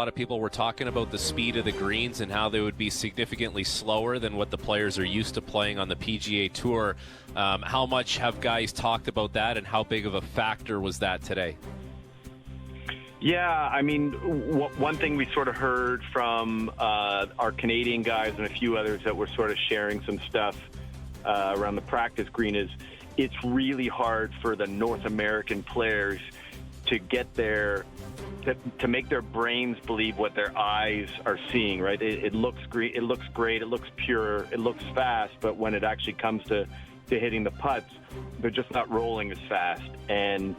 A lot of people were talking about the speed of the greens and how they would be significantly slower than what the players are used to playing on the PGA Tour. How much have guys talked about that, and how big of a factor was that today? Yeah, I mean, one thing we sort of heard from our Canadian guys and a few others that were sort of sharing some stuff around the practice green is it's really hard for the North American players to get there, to make their brains believe what their eyes are seeing, right? It looks great, it looks great, it looks pure, it looks fast, but when it actually comes to hitting the putts, they're just not rolling as fast. And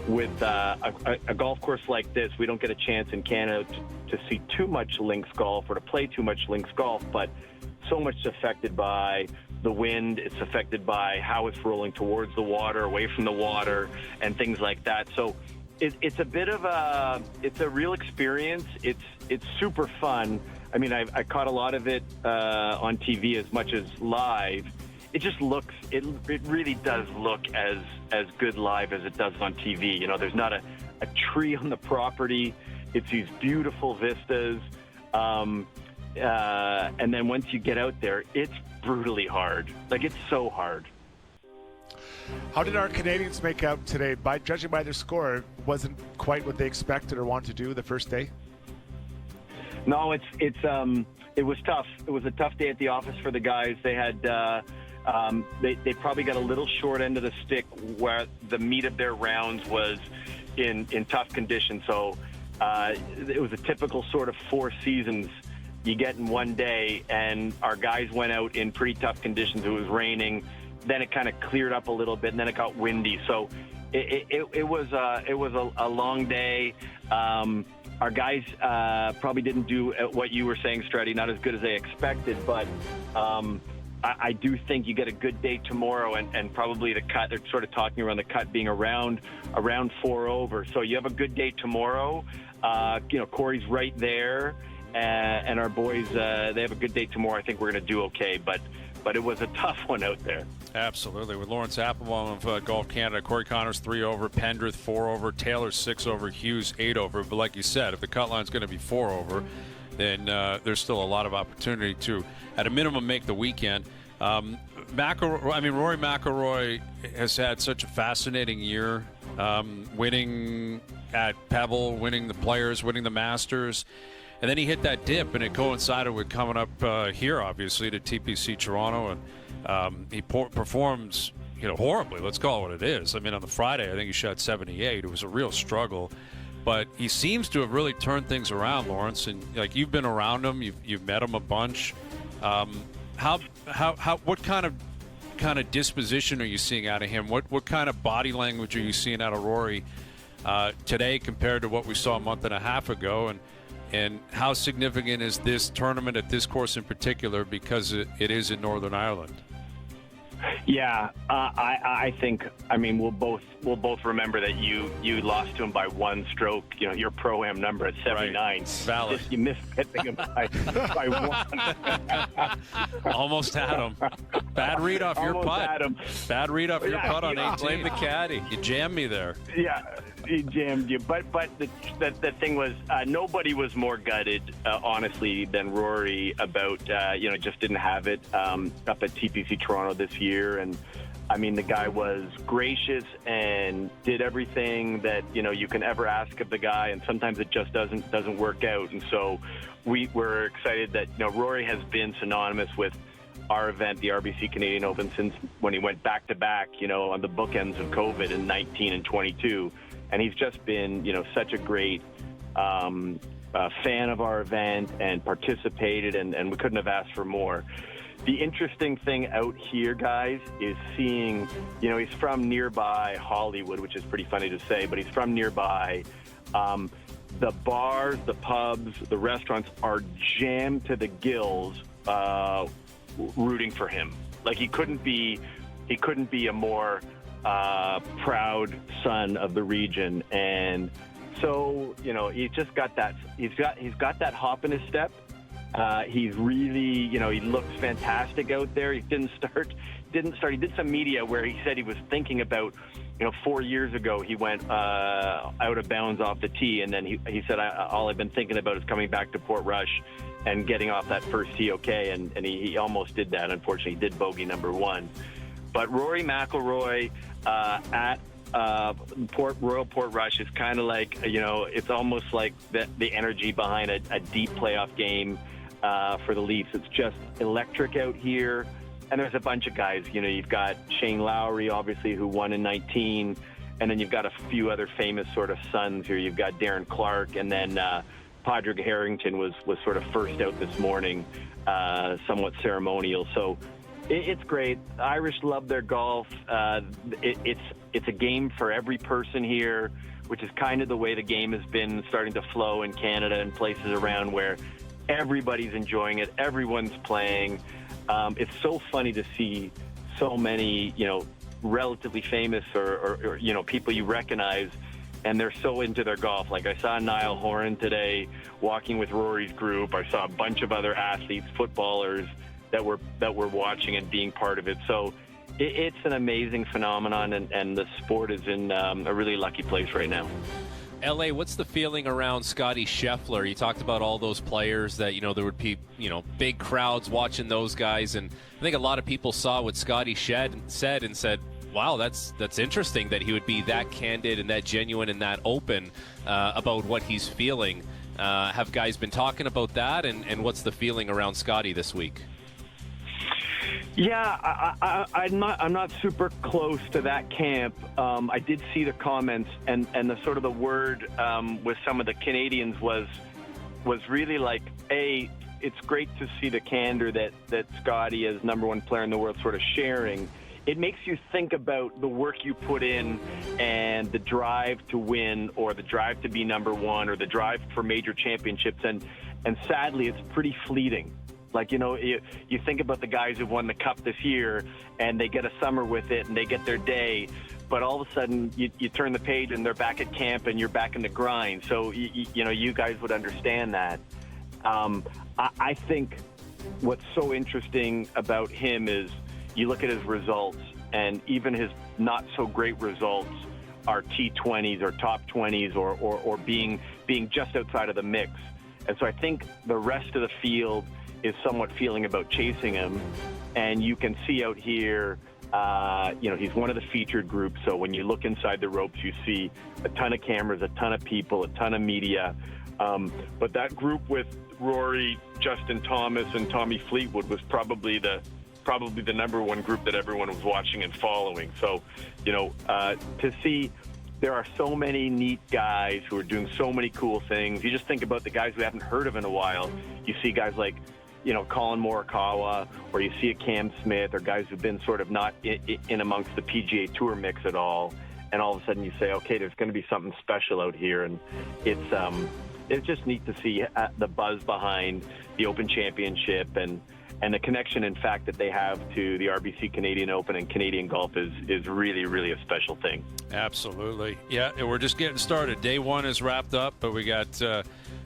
with a golf course like this, we don't get a chance in Canada to see too much links golf or to play too much links golf, but so much is affected by the wind, it's affected by how it's rolling towards the water, away from the water, and things like that. So it's a bit of it's a real experience. It's super fun. I mean, I caught a lot of it on TV as much as live. It just looks, it really does look as good live as it does on TV. You know, there's not a tree on the property. It's these beautiful vistas. And then once you get out there, it's brutally hard. Like, it's so hard. How did our Canadians make out today? By judging by their score, wasn't quite what they expected or wanted to do the first day? No, it was tough. It was a tough day at the office for the guys. They had they probably got a little short end of the stick where the meat of their rounds was in tough conditions. So it was a typical sort of four seasons you get in one day, and our guys went out in pretty tough conditions. It was raining. Then it kind of cleared up a little bit, and then it got windy. So it was a long day. Our guys probably didn't do what you were saying, Strutty, not as good as they expected, but I do think you get a good day tomorrow, and probably the cut, they're sort of talking around the cut being around 4 over. So you have a good day tomorrow. Corey's right there, and our boys, they have a good day tomorrow. I think we're going to do okay, but it was a tough one out there. Absolutely. With Lawrence Applebaum of Golf Canada, Corey Connors 3 over, Pendrith 4 over, Taylor 6 over, Hughes 8 over. But like you said, if the cut line's going to be 4 over, then there's still a lot of opportunity to, at a minimum, make the weekend. Rory McIlroy has had such a fascinating year, winning at Pebble, winning the Players, winning the Masters. And then he hit that dip, and it coincided with coming up here, obviously, to TPC Toronto, and he performs, horribly. Let's call it what it is. I mean, on the Friday, I think he shot 78. It was a real struggle, but he seems to have really turned things around, Lawrence. And like, you've been around him, you've met him a bunch. What kind of disposition are you seeing out of him? What kind of body language are you seeing out of Rory today compared to what we saw a month and a half ago? And how significant is this tournament at this course in particular, because it is in Northern Ireland? Yeah, I think, we'll both remember that you lost to him by one stroke. Your Pro-Am number at 79. Right. Valid. You missed hitting him by one. Almost had him. Bad read off your putt. Bad read off your putt on 18. Blame the caddy. You jammed me there. Yeah, he jammed you. But the thing was, nobody was more gutted, honestly, than Rory about, just didn't have it up at TPC Toronto this year. And the guy was gracious and did everything that you can ever ask of the guy, and sometimes it just doesn't work out. And so we're excited that Rory has been synonymous with our event, the RBC Canadian Open, since when he went back to back, on the bookends of COVID in 19 and 22, and he's just been such a great fan of our event and participated, and we couldn't have asked for more. The interesting thing out here, guys, is seeing, he's from nearby Hollywood, which is pretty funny to say, but he's from nearby. The bars, the pubs, the restaurants are jammed to the gills, rooting for him. Like, he couldn't be a more proud son of the region. And so, he's just got that. He's got that hop in his step. He's really, he looks fantastic out there. He didn't start. He did some media where he said he was thinking about, 4 years ago he went out of bounds off the tee, and then he said, all I've been thinking about is coming back to Portrush and getting off that first tee okay, and he almost did that. Unfortunately, he did bogey number 1. But Rory McIlroy at Royal Portrush is kind of like, it's almost like the energy behind a deep playoff game for the Leafs. It's just electric out here. And there's a bunch of guys, you've got Shane Lowry, obviously, who won in 19. And then you've got a few other famous sort of sons here. You've got Darren Clark, and then Padraig Harrington was sort of first out this morning, somewhat ceremonial. So it's great. The Irish love their golf. It's a game for every person here, which is kind of the way the game has been starting to flow in Canada and places around where everybody's enjoying it. Everyone's playing. It's so funny to see so many, relatively famous or people you recognize, and they're so into their golf. Like I saw Niall Horan today walking with Rory's group. I saw a bunch of other athletes, footballers that were watching and being part of it. So it's an amazing phenomenon, and the sport is in a really lucky place right now. LA, what's the feeling around Scotty Scheffler? You talked about all those players that, there would be, big crowds watching those guys. And I think a lot of people saw what Scotty said and said, wow, that's interesting that he would be that candid and that genuine and that open about what he's feeling. Have guys been talking about that? And what's the feeling around Scotty this week? Yeah, I'm not super close to that camp. I did see the comments, and the sort of the word with some of the Canadians was really like, it's great to see the candor that Scotty, as number 1 player in the world, sort of sharing. It makes you think about the work you put in and the drive to win, or the drive to be number 1, or the drive for major championships, and sadly, it's pretty fleeting. Like, you think about the guys who've won the Cup this year, and they get a summer with it, and they get their day. But all of a sudden, you turn the page, and they're back at camp, and you're back in the grind. So, you guys would understand that. I think what's so interesting about him is you look at his results, and even his not-so-great results are T20s or top 20s or being just outside of the mix. And so I think the rest of the field is somewhat feeling about chasing him, and you can see out here, he's one of the featured groups. So when you look inside the ropes, you see a ton of cameras, a ton of people, a ton of media. But that group with Rory, Justin Thomas, and Tommy Fleetwood was probably the number 1 group that everyone was watching and following. So, to see. There are so many neat guys who are doing so many cool things. You just think about the guys we haven't heard of in a while. You see guys like, Colin Morikawa, or you see a Cam Smith, or guys who've been sort of not in amongst the PGA Tour mix at all. And all of a sudden you say, okay, there's going to be something special out here. And it's just neat to see the buzz behind the Open Championship and the connection, in fact, that they have to the RBC Canadian Open and Canadian golf is really, really a special thing. Absolutely. Yeah, we're just getting started. Day 1 is wrapped up, but we got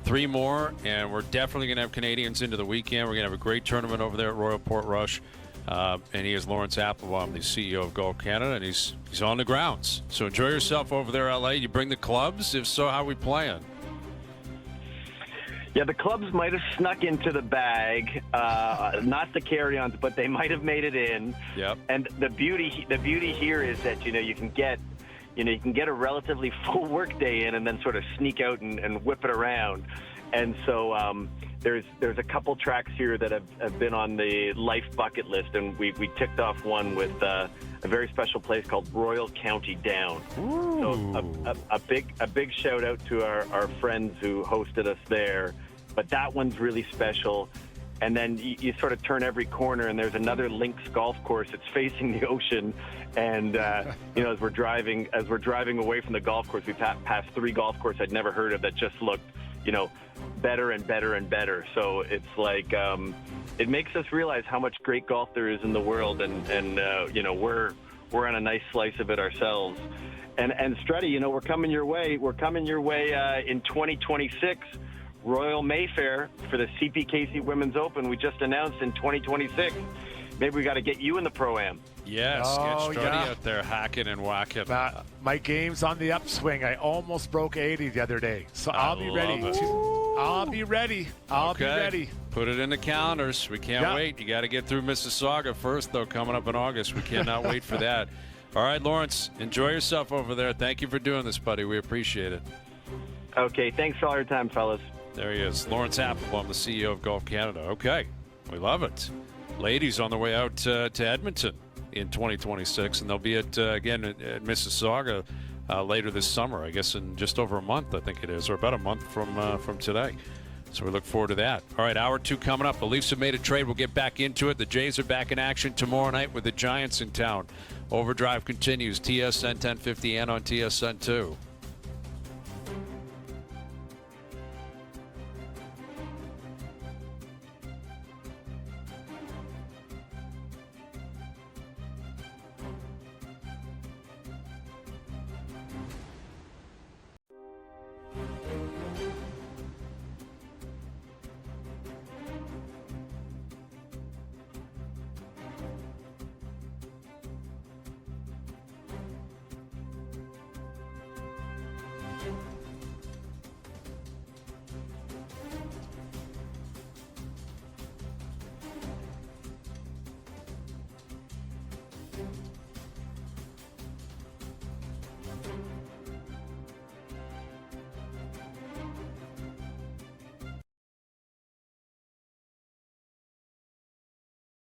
3 more, and we're definitely going to have Canadians into the weekend. We're going to have a great tournament over there at Royal Portrush. And he is Lawrence Applebaum, the CEO of Golf Canada, and he's on the grounds. So enjoy yourself over there, LA. You bring the clubs? If so, how are we playing? Yeah, the clubs might have snuck into the bag, not the carry-ons, but they might have made it in. Yep. And the beauty here is that you can get a relatively full work day in, and then sort of sneak out and whip it around. And so there's a couple tracks here that have been on the life bucket list, and we ticked off one with a very special place called Royal County Down. Ooh. So a big shout out to our friends who hosted us there. But that one's really special. And then you sort of turn every corner, and there's another links golf course. It's facing the ocean, and as we're driving away from the golf course, we passed 3 golf courses I'd never heard of that just looked, better and better and better. So it's like it makes us realize how much great golf there is in the world, and we're on a nice slice of it ourselves. And Strutty, we're coming your way. We're coming your way in 2026. Royal Mayfair for the CPKC Women's Open. We just announced in 2026. Maybe we got to get you in the Pro-Am. Yes, Oh, get Struddy yeah. out there hacking and whacking. My game's on the upswing. I almost broke 80 the other day, so I'll be ready. love it. I'll be ready. I'll be ready. Put it in the calendars. We can't Yeah. wait. You got to get through Mississauga first, though, coming up in August. We cannot wait for that. All right, Lawrence, enjoy yourself over there. Thank you for doing this, buddy. We appreciate it. Okay, thanks for all your time, fellas. There he is, Lawrence Applebaum, the CEO of Golf Canada. Okay, we love it. Ladies on the way out to Edmonton in 2026, and they'll be again at Mississauga later this summer. I guess in just over a month, I think it is, or about a month from today. So we look forward to that. All right, hour 2 coming up. The Leafs have made a trade. We'll get back into it. The Jays are back in action tomorrow night with the Giants in town. Overdrive continues. TSN 1050 and on TSN 2.